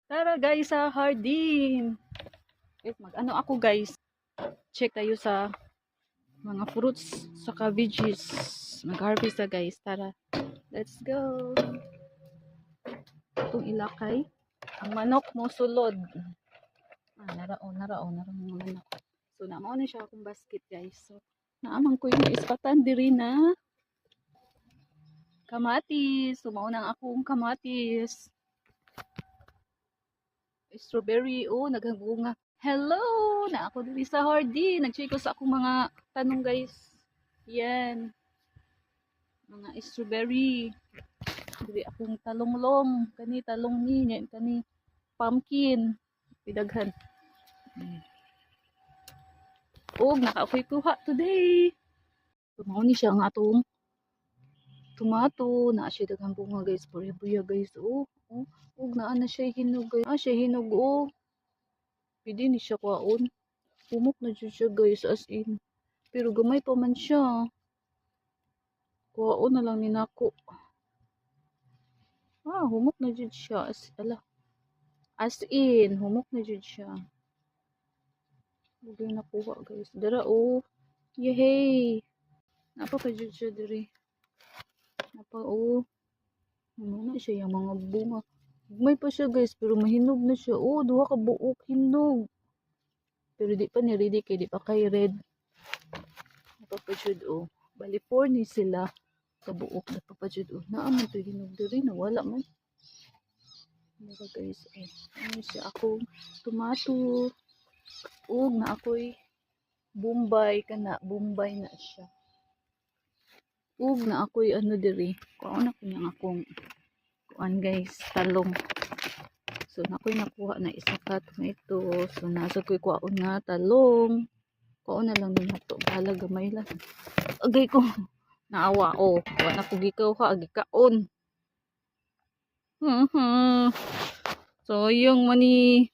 Tara guys sa hardin. Guys, mag-ano ako guys. Check tayo sa mga fruits saka veggies. Mag-harvest na guys. Tara. Let's go. Itong ilakay. Ang manok mo sulod. Naraon mga manok. So naamo na siya akong basket guys. So naamang ko yung ispatan diri na kamatis. So maunang akong kamatis. Strawberry, oh, naghambunga. Hello! Na ako dito sa Hardy. Nag-check ko sa akong mga tanong guys. Yan. Mga strawberry. Dili akong talonglong. Kani talong ni. Kani pumpkin. Pidaghan. Oh, naka-okay kuha today. Tumaw ni siya ang atong tomato. Na siya daghang bunga guys. Buya guys. Oh, oh. Oh, naa na siya hinog guys. Siya hinog oh. Pwede ni siya kwaon. Humok na siya guys as in. Pero gamay pa man siya. Kwaon na lang ni nako. Humok na jud siya. As in, humok na jud siya. Bugay nakuha guys. Dara oh. Yehey. Napa pa jud siya diri. Napa oh. Ano na siya yung mga bunga. May pa siya guys pero mahinog na siya. Oh, duha ka buok hinog. Pero di pa ni ready kay di pa kay red. Napa pa jud oh. Bali 4 ni sila. Kabuok na pa jud oh. Naaman to hinog diri nawala man. Diba guys, ano siya akong tomato. Ug na ako'y Bombay kana, Bombay na siya. Ug na ako'y ano diri, kuan ako niyang akong kuan guys, talong. So na ako'y nakuha na isa ka tomato. So nasa ko'y kuan nga talong. Kuan na lang din nato, bahala gamay lang. Agay ko naawa oh, kuan ako gikaw gikaon. So yung money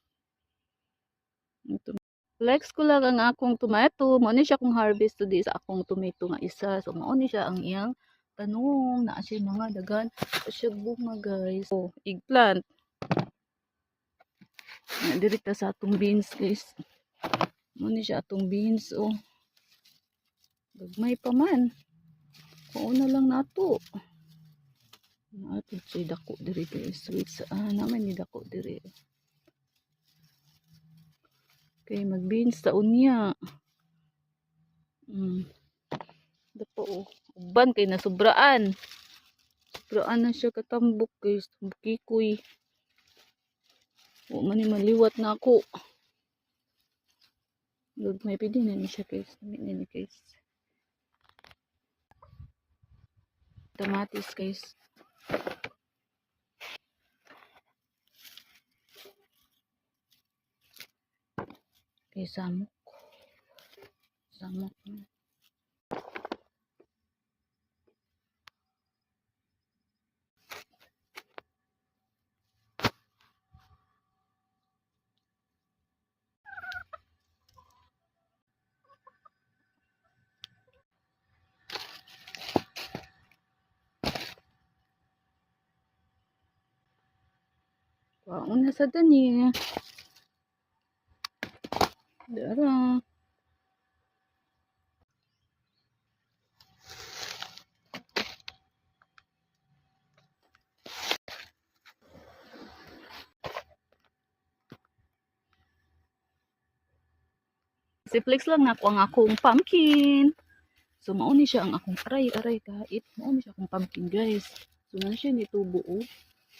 flex ko lang ang akong tomato. Mao ni siya kung harvest today sa akong tomato nga isa. So mao ni siya ang iyang tanong na siya mga dagan siya bunga guys. Oh, eggplant. Na diri ta sa atong beans guys. Mao ni siya atong beans oh. Gagmay pa man. Kuon na lang nato. Nato siya dako diri guys. Wait sa naman ni dako diri. Okay, mag-beans taon niya. Dapo oh. Uban kay nasubraan. Sobraan na siya katambok guys. Bukikoy. O man maliwat na ako. May pwede na ni siya guys. Dami na ni guys. Tomatis guys. Okay, samok. Samok. Wow, na sa dani. Dara. Si flex lang na ako ang akong pumpkin. So mao ni siya ang akong aray kahit mao ni siya akong pumpkin guys. So na siya ni tubo oh.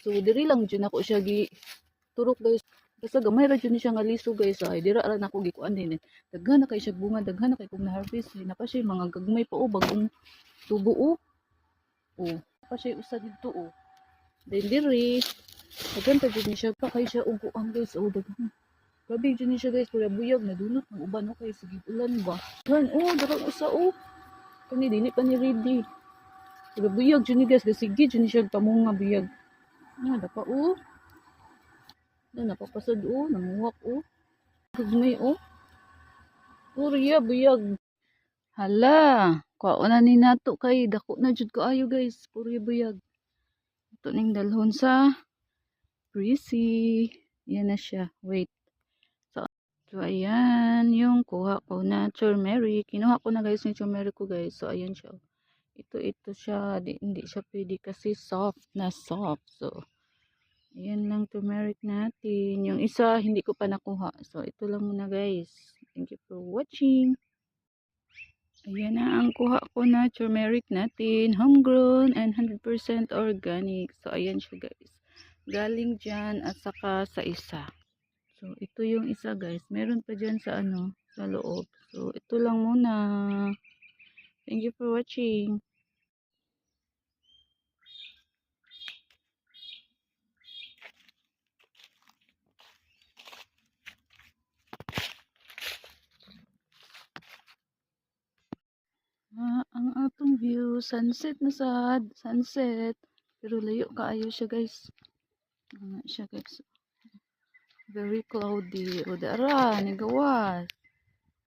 So diri lang jud nako siya gi turok guys. Basta gamay ra jud ni siya nga liso guys. Ay dira ra nako gikuan din. Daghan na kay siya bunga, daghan na kay kog na harvest. Na pa siya mga gagmay pa oh bagong tubo oh. Oh, pa siya usa didto oh. Then diri daghan pa jud ni siya pa kay siya uguan guys. Oh daghan. Grabe dyan niya siya guys, pura buyag, nadunot ng uban, okay, sige, ulan ba? Yan, darang usa, kani, dili pa ni ready. Pura buyag dyan niya guys, sige, dyan niya siya pamunga buyag. Dapa, napapasad, nanguwak, kagmay, pura buyag. Hala, kauna ni nato kay, dako na dyan kaayo guys, pura buyag. Ito ning dalhon sa Prissy. Yan na siya. Wait. So, ayan. Yung kuha ko na turmeric. Kinuha ko na guys yung turmeric ko guys. So, ayan siya. Ito siya. Hindi siya pwede kasi soft na soft. So, ayan lang turmeric natin. Yung isa, hindi ko pa nakuha. So, ito lang muna guys. Thank you for watching. Ayan na ang kuha ko na turmeric natin. Homegrown and 100% organic. So, ayan siya guys. Galing dyan at saka sa isa. So, ito yung isa guys. Meron pa dyan sa sa loob. So, ito lang muna. Thank you for watching. Ang atong view. Sunset na sad. Sunset. Pero layo kaayo siya guys. Siya guys. Very cloudy. O dara, nigawas.